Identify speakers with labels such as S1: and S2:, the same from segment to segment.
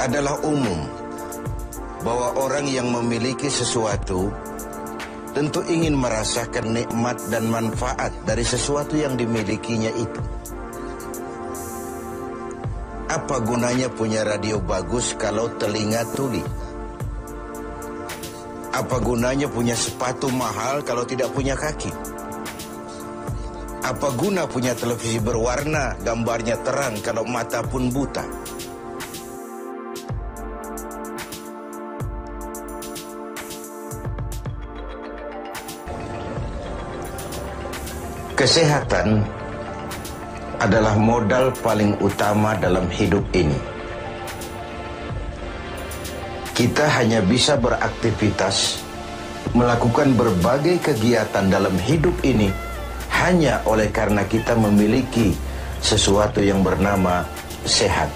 S1: Adalah umum bahwa orang yang memiliki sesuatu tentu ingin merasakan nikmat dan manfaat dari sesuatu yang dimilikinya itu. Apa gunanya punya radio bagus kalau telinga tuli? Apa gunanya punya sepatu mahal kalau tidak punya kaki? Apa guna punya televisi berwarna, gambarnya terang kalau mata pun buta? Kesehatan adalah modal paling utama dalam hidup ini. Kita hanya bisa beraktivitas, melakukan berbagai kegiatan dalam hidup ini hanya oleh karena kita memiliki sesuatu yang bernama sehat.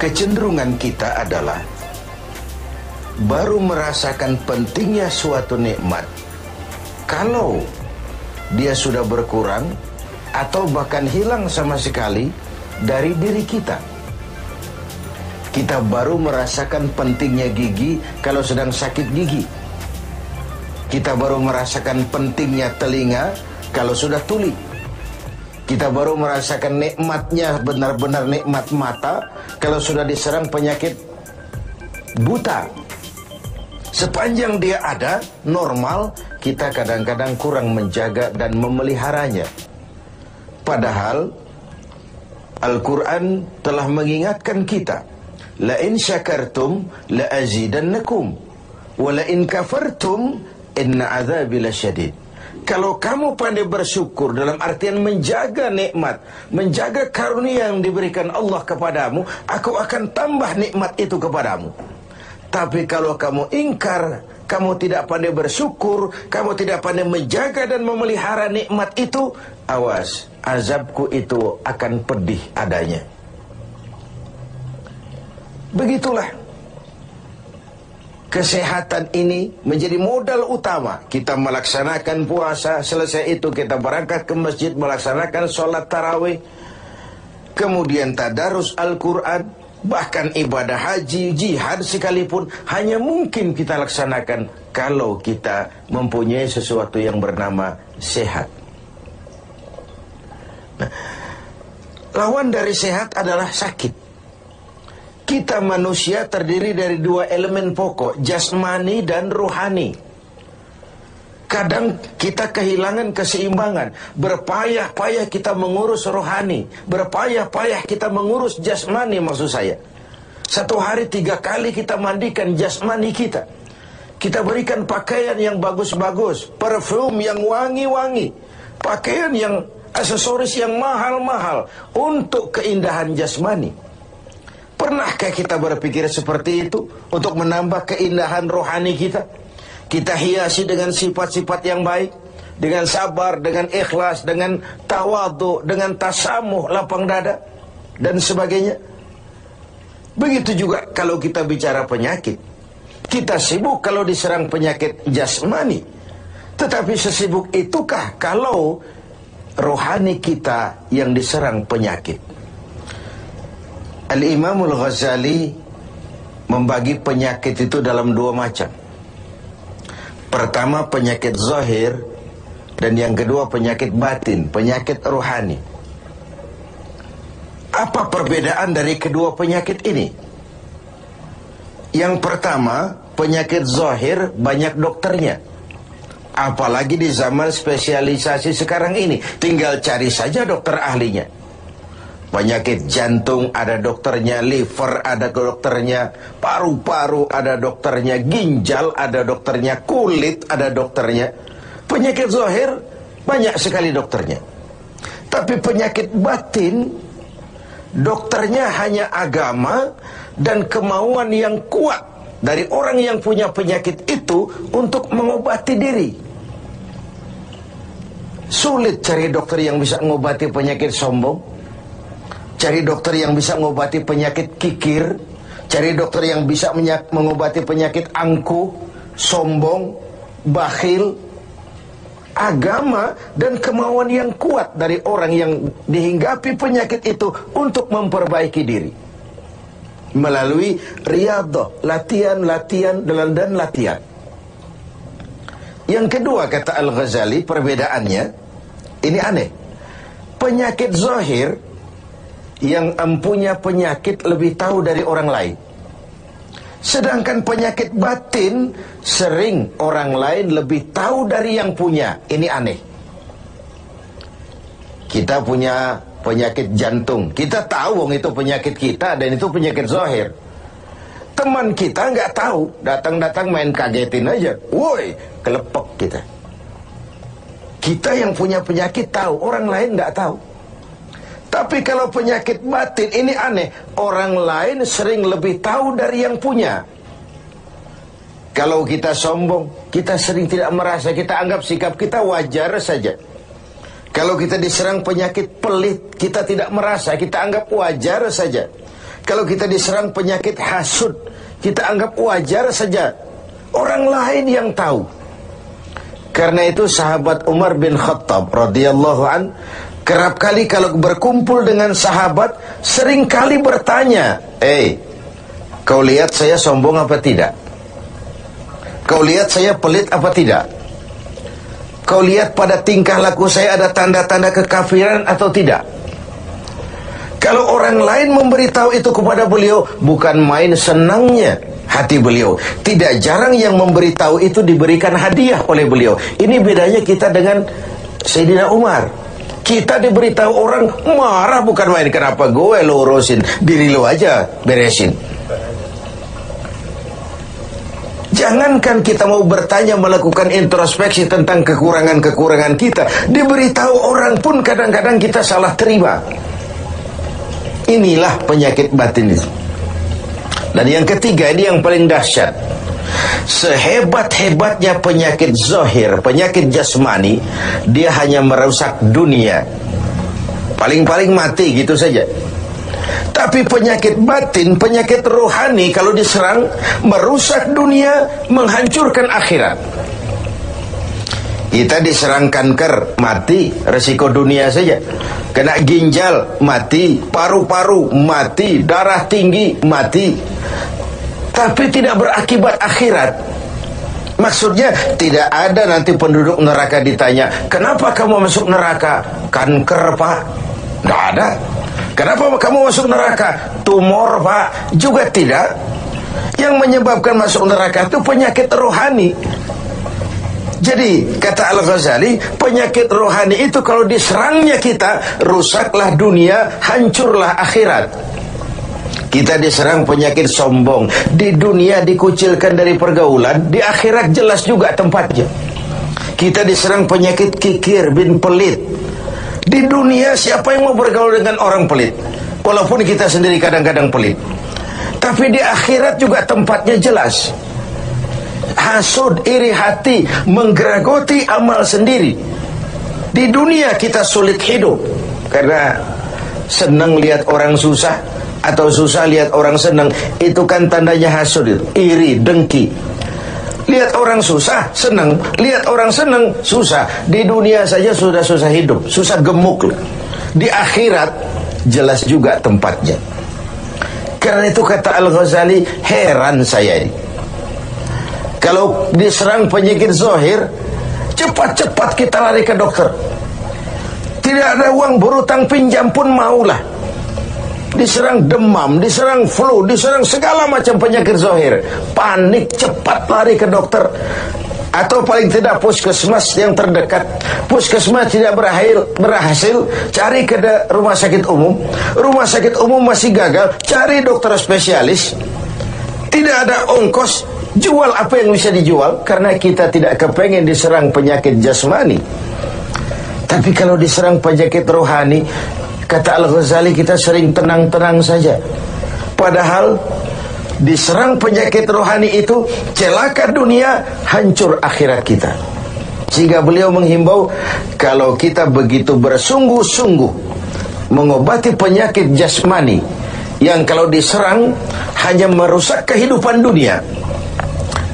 S1: Kecenderungan kita adalah baru merasakan pentingnya suatu nikmat kalau dia sudah berkurang atau bahkan hilang sama sekali dari diri kita. Kita baru merasakan pentingnya gigi kalau sedang sakit gigi. Kita baru merasakan pentingnya telinga kalau sudah tuli. Kita baru merasakan nikmatnya, benar-benar nikmat mata kalau sudah diserang penyakit buta. Sepanjang dia ada, normal, kita kadang-kadang kurang menjaga dan memeliharanya. Padahal Al-Quran telah mengingatkan kita, la in syakartum la azidannakum wa la in kafartum inna azabi lasyadid. Kalau kamu pandai bersyukur dalam artian menjaga nikmat, menjaga karunia yang diberikan Allah kepadamu, aku akan tambah nikmat itu kepadamu. Tapi kalau kamu ingkar, kamu tidak pandai bersyukur, kamu tidak pandai menjaga dan memelihara nikmat itu, awas, azabku itu akan pedih adanya. Begitulah. Kesehatan ini menjadi modal utama. Kita melaksanakan puasa, selesai itu kita berangkat ke masjid melaksanakan sholat tarawih, kemudian tadarus Al-Quran, bahkan ibadah haji, jihad sekalipun hanya mungkin kita laksanakan kalau kita mempunyai sesuatu yang bernama sehat. Nah, lawan dari sehat adalah sakit. Kita manusia terdiri dari dua elemen pokok, jasmani dan rohani. Kadang kita kehilangan keseimbangan. Berpayah-payah kita mengurus rohani, berpayah-payah kita mengurus jasmani, maksud saya. Satu hari 3 kali kita mandikan jasmani kita. Kita berikan pakaian yang bagus-bagus, parfum yang wangi-wangi, pakaian yang aksesoris yang mahal-mahal untuk keindahan jasmani. Pernahkah kita berpikir seperti itu untuk menambah keindahan rohani kita? Kita hiasi dengan sifat-sifat yang baik, dengan sabar, dengan ikhlas, dengan tawadhu, dengan tasamuh, lapang dada, dan sebagainya. Begitu juga kalau kita bicara penyakit. Kita sibuk kalau diserang penyakit jasmani. Tetapi sesibuk itukah kalau rohani kita yang diserang penyakit? Al-Imamul Ghazali membagi penyakit itu dalam 2 macam. Pertama penyakit zahir, dan yang kedua penyakit batin, penyakit rohani. Apa perbedaan dari kedua penyakit ini? Yang pertama, penyakit zahir banyak dokternya. Apalagi di zaman spesialisasi sekarang ini, tinggal cari saja dokter ahlinya. Penyakit jantung ada dokternya, liver ada dokternya, paru-paru ada dokternya, ginjal ada dokternya, kulit ada dokternya. Penyakit zahir banyak sekali dokternya. Tapi penyakit batin, dokternya hanya agama dan kemauan yang kuat dari orang yang punya penyakit itu untuk mengobati diri. Sulit cari dokter yang bisa mengobati penyakit sombong, cari dokter yang bisa mengobati penyakit kikir, cari dokter yang bisa mengobati penyakit angkuh, sombong, bakhil. agama dan kemauan yang kuat dari orang yang dihinggapi penyakit itu untuk memperbaiki diri melalui riyadhah, latihan dan latihan. Yang kedua, kata Al-Ghazali, perbedaannya ini aneh. Penyakit zahir yang empunya penyakit lebih tahu dari orang lain, sedangkan penyakit batin sering orang lain lebih tahu dari yang punya. Ini aneh. Kita punya penyakit jantung, kita tahu wong itu penyakit kita dan itu penyakit zahir. Teman kita nggak tahu, datang-datang main kagetin aja, woi, kelepek kita. Kita yang punya penyakit tahu, orang lain nggak tahu. Tapi kalau penyakit batin ini aneh, orang lain sering lebih tahu dari yang punya. Kalau kita sombong, kita sering tidak merasa, kita anggap sikap kita wajar saja. Kalau kita diserang penyakit pelit, kita tidak merasa, kita anggap wajar saja. Kalau kita diserang penyakit hasud, kita anggap wajar saja. Orang lain yang tahu. Karena itu sahabat Umar bin Khattab radhiyallahu an kerap kali kalau berkumpul dengan sahabat sering kali bertanya, kau lihat saya sombong apa tidak? Kau lihat saya pelit apa tidak? Kau lihat pada tingkah laku saya ada tanda-tanda kekafiran atau tidak? Kalau orang lain memberitahu itu kepada beliau, bukan main senangnya hati beliau. Tidak jarang yang memberitahu itu diberikan hadiah oleh beliau. Ini bedanya kita dengan Sayyidina Umar. Kita diberitahu orang marah, bukan main, kenapa gue lo urusin, diri lo aja beresin. Jangankan kita mau bertanya, melakukan introspeksi tentang kekurangan-kekurangan kita, diberitahu orang pun kadang-kadang kita salah terima. Inilah penyakit batin itu. Dan yang ketiga, ini yang paling dahsyat. Sehebat-hebatnya penyakit zahir, penyakit jasmani, dia hanya merusak dunia, paling-paling mati gitu saja. Tapi penyakit batin, penyakit rohani, kalau diserang, merusak dunia, menghancurkan akhirat. Kita diserang kanker, mati, resiko dunia saja. Kena ginjal, mati. Paru-paru, mati. Darah tinggi, mati. Tapi tidak berakibat akhirat. Maksudnya tidak ada nanti penduduk neraka ditanya, kenapa kamu masuk neraka? Kanker, Pak. Tidak ada. Kenapa kamu masuk neraka? Tumor, Pak. Juga tidak. Yang menyebabkan masuk neraka itu penyakit rohani. Jadi kata Al-Ghazali, penyakit rohani itu kalau diserangnya kita, rusaklah dunia, hancurlah akhirat. Kita diserang penyakit sombong, di dunia dikucilkan dari pergaulan, di akhirat jelas juga tempatnya. Kita diserang penyakit kikir bin pelit. Di dunia siapa yang mau bergaul dengan orang pelit? Walaupun kita sendiri kadang-kadang pelit. Tapi di akhirat juga tempatnya jelas. Hasud, iri hati, menggerogoti amal sendiri. Di dunia kita sulit hidup karena senang lihat orang susah, atau susah lihat orang senang. Itu kan tandanya hasud itu, iri, dengki. Lihat orang susah, senang. Lihat orang senang, susah. Di dunia saja sudah susah hidup, susah gemuk. Di akhirat jelas juga tempatnya. Karena itu kata Al-Ghazali, heran saya ini. Kalau diserang penyakit zahir, cepat-cepat kita lari ke dokter. Tidak ada uang berutang pinjam pun maulah. Diserang demam, diserang flu, diserang segala macam penyakit zahir, panik, cepat lari ke dokter. Atau paling tidak puskesmas yang terdekat. Puskesmas tidak berhasil, cari ke rumah sakit umum. Rumah sakit umum masih gagal, cari dokter spesialis. Tidak ada ongkos, jual apa yang bisa dijual, karena kita tidak kepengen diserang penyakit jasmani. Tapi kalau diserang penyakit rohani, kata Al-Ghazali, kita sering tenang-tenang saja. Padahal diserang penyakit rohani itu celaka dunia, hancur akhirat kita. Sehingga beliau menghimbau, kalau kita begitu bersungguh-sungguh mengobati penyakit jasmani yang kalau diserang hanya merusak kehidupan dunia,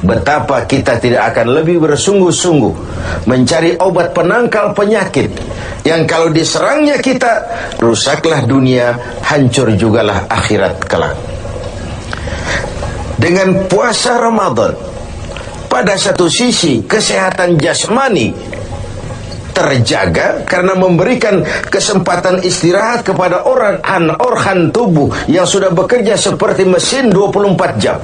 S1: betapa kita tidak akan lebih bersungguh-sungguh mencari obat penangkal penyakit yang kalau diserangnya kita, rusaklah dunia, hancur jugalah akhirat kelak. Dengan puasa Ramadan, pada satu sisi kesehatan jasmani terjaga karena memberikan kesempatan istirahat kepada organ tubuh yang sudah bekerja seperti mesin 24 jam.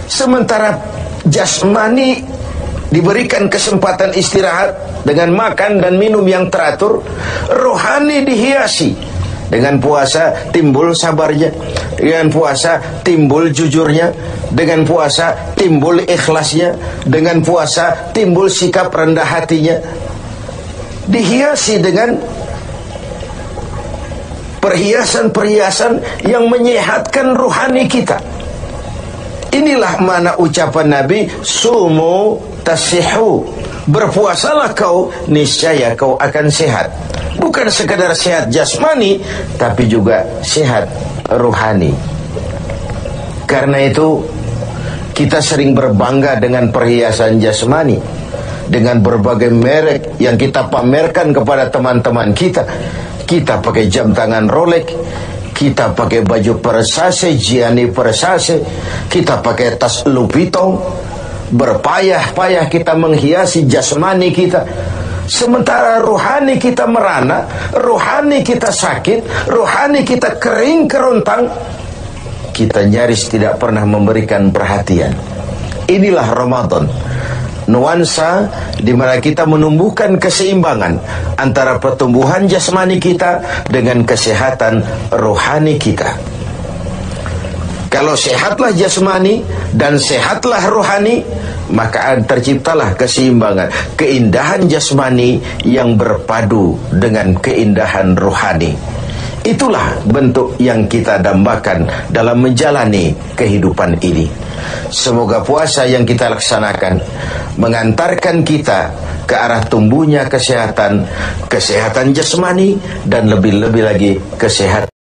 S1: Sementara jasmani diberikan kesempatan istirahat dengan makan dan minum yang teratur, rohani dihiasi. Dengan puasa timbul sabarnya, dengan puasa timbul jujurnya, dengan puasa timbul ikhlasnya, dengan puasa timbul sikap rendah hatinya. Dihiasi dengan perhiasan-perhiasan yang menyehatkan rohani kita. Inilah mana ucapan Nabi, sumu tasihu, berpuasalah kau, niscaya kau akan sehat. Bukan sekadar sehat jasmani, tapi juga sehat rohani. Karena itu kita sering berbangga dengan perhiasan jasmani, dengan berbagai merek yang kita pamerkan kepada teman-teman kita. Kita pakai jam tangan Rolex, kita pakai baju Versace, Gianni Versace, kita pakai tas Louis Vuitton. Berpayah-payah kita menghiasi jasmani kita, sementara rohani kita merana, rohani kita sakit, rohani kita kering kerontang. Kita nyaris tidak pernah memberikan perhatian. Inilah Ramadan, nuansa di mana kita menumbuhkan keseimbangan antara pertumbuhan jasmani kita dengan kesehatan rohani kita. Kalau sehatlah jasmani dan sehatlah rohani, maka terciptalah keseimbangan, keindahan jasmani yang berpadu dengan keindahan rohani. Itulah bentuk yang kita dambakan dalam menjalani kehidupan ini. Semoga puasa yang kita laksanakan mengantarkan kita ke arah tumbuhnya kesehatan jasmani dan lebih-lebih lagi kesehatan